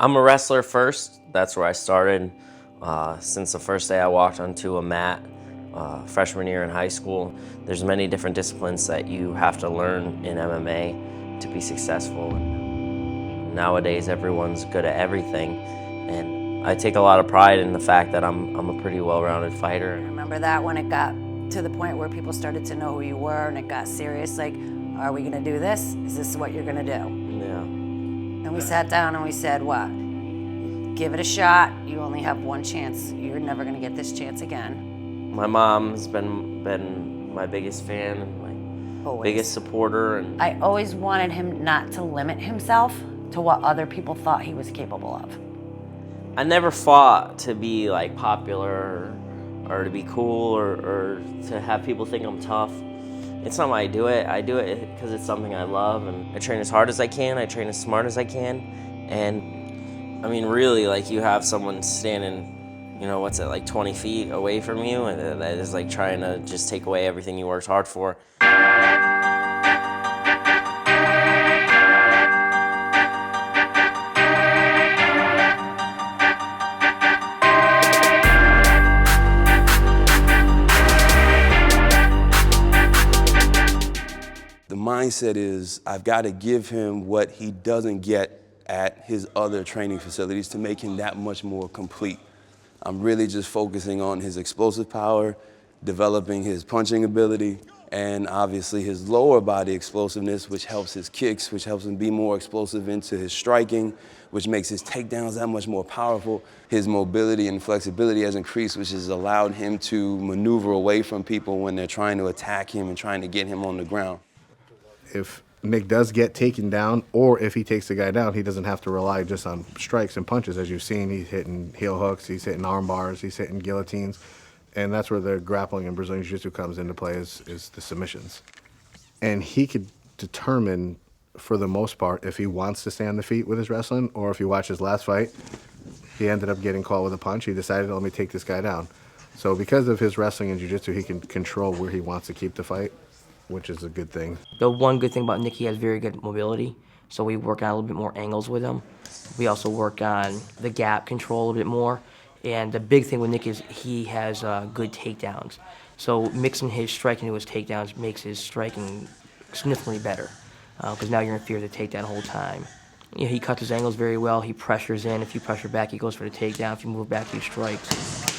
I'm a wrestler first. That's where I started. Since the first day I walked onto a mat, freshman year in high school, there's many different disciplines that you have to learn in MMA to be successful. And nowadays, everyone's good at everything. And I take a lot of pride in the fact that I'm a pretty well-rounded fighter. I remember that when it got to the point where people started to know who you were and it got serious, like, are we gonna do this? Is this what you're gonna do? Yeah. And we sat down and we said, what? Give it a shot. You only have one chance. You're never gonna get this chance again. My mom's been my biggest fan and my biggest supporter. And I always wanted him not to limit himself to what other people thought he was capable of. I never fought to be like popular or to be cool or to have people think I'm tough. It's not why I do it. I do it because it's something I love, and I train as hard as I can. I train as smart as I can. And I mean, really, like, you have someone standing, you know, what's it, like 20 feet away from you, and that is like trying to just take away everything you worked hard for. The mindset is, I've got to give him what he doesn't get at his other training facilities to make him that much more complete. I'm really just focusing on his explosive power, developing his punching ability, and obviously his lower body explosiveness, which helps his kicks, which helps him be more explosive into his striking, which makes his takedowns that much more powerful. His mobility and flexibility has increased, which has allowed him to maneuver away from people when they're trying to attack him and trying to get him on the ground. If Nick does get taken down, or if he takes the guy down, he doesn't have to rely just on strikes and punches. As you've seen, he's hitting heel hooks, he's hitting arm bars, he's hitting guillotines, and that's where the grappling in Brazilian Jiu-Jitsu comes into play, is the submissions. And he could determine, for the most part, if he wants to stay on the feet with his wrestling, or if you watch his last fight, he ended up getting caught with a punch. He decided, let me take this guy down. So because of his wrestling and Jiu-Jitsu, he can control where he wants to keep the fight, which is a good thing. The one good thing about Nick, he has very good mobility, so we work on a little bit more angles with him. We also work on the gap control a little bit more, and the big thing with Nick is he has good takedowns. So mixing his striking to his takedowns makes his striking significantly better, because now you're in fear of the takedown the whole time. You know, he cuts his angles very well, he pressures in. If you pressure back, he goes for the takedown. If you move back, he strikes.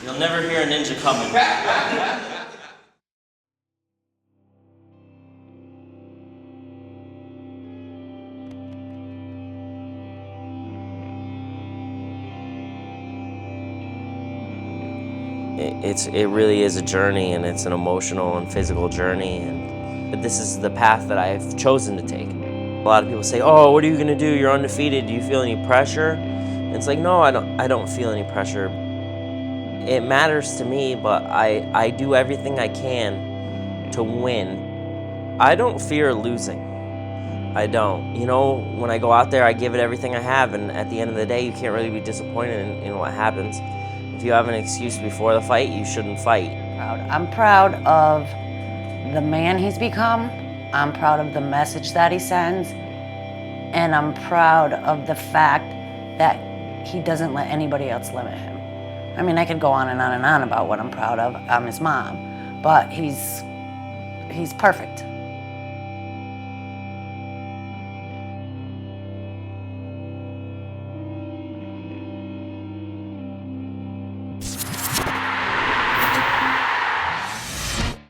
You'll never hear a ninja coming. It really is a journey, and it's an emotional and physical journey, and this is the path that I've chosen to take. A lot of people say, oh, what are you gonna do? You're undefeated. Do you feel any pressure? And it's like, no, I don't feel any pressure. It matters to me, but I do everything I can to win. I don't fear losing. I don't. You know, when I go out there, I give it everything I have, and at the end of the day, you can't really be disappointed in what happens. If you have an excuse before the fight, you shouldn't fight. I'm proud of the man he's become. I'm proud of the message that he sends. And I'm proud of the fact that he doesn't let anybody else limit him. I mean, I could go on and on and on about what I'm proud of. I'm his mom, but he's perfect.